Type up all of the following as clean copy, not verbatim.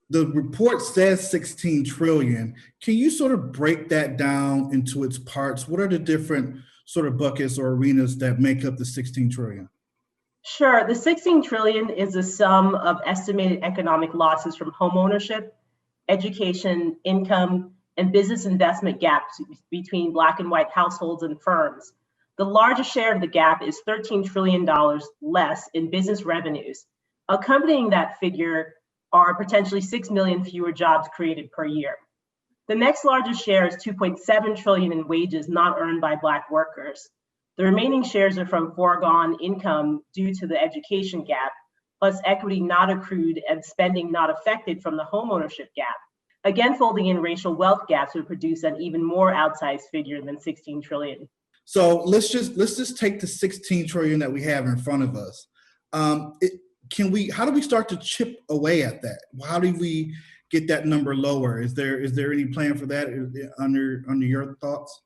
The report says 16 trillion. Can you sort of break that down into its parts? What are the different sort of buckets or arenas that make up the 16 trillion? Sure. The 16 trillion is the sum of estimated economic losses from homeownership, education, income, and business investment gaps between Black and white households and firms. The largest share of the gap is $13 trillion less in business revenues. Accompanying that figure are potentially 6 million fewer jobs created per year. The next largest share is 2.7 trillion in wages not earned by Black workers. The remaining shares are from foregone income due to the education gap, plus equity not accrued and spending not affected from the homeownership gap. Again, folding in racial wealth gaps would produce an even more outsized figure than 16 trillion. So let's just take the 16 trillion that we have in front of us. How do we start to chip away at that? How do we get that number lower? Is there any plan for that under your thoughts?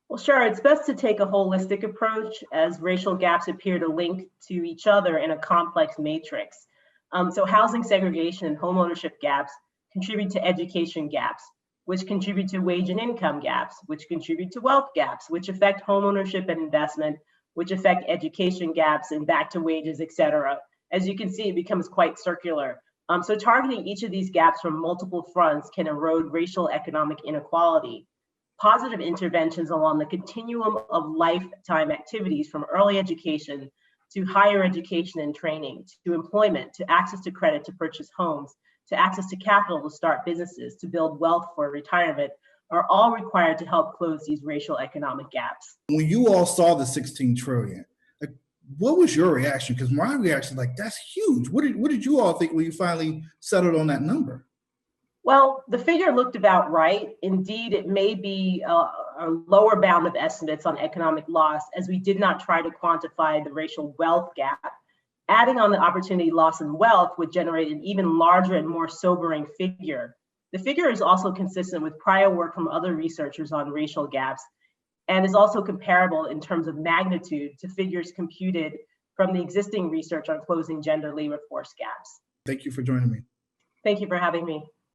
Well, sure. It's best to take a holistic approach, as racial gaps appear to link to each other in a complex matrix. So housing segregation and homeownership gaps contribute to education gaps, which contribute to wage and income gaps, which contribute to wealth gaps, which affect homeownership and investment, which affect education gaps and back to wages, et cetera. As you can see, it becomes quite circular. So targeting each of these gaps from multiple fronts can erode racial economic inequality. Positive interventions along the continuum of lifetime activities, from early education to higher education and training, to employment, to access to credit to purchase homes, to access to capital to start businesses, to build wealth for retirement, are all required to help close these racial economic gaps. When you all saw the 16 trillion, what was your reaction? Because my reaction, that's huge. What did you all think when you finally settled on that number? Well, the figure looked about right. Indeed, it may be a lower bound of estimates on economic loss, as we did not try to quantify the racial wealth gap. Adding on the opportunity loss in wealth would generate an even larger and more sobering figure. The figure is also consistent with prior work from other researchers on racial gaps, and is also comparable in terms of magnitude to figures computed from the existing research on closing gender labor force gaps. Thank you for joining me. Thank you for having me.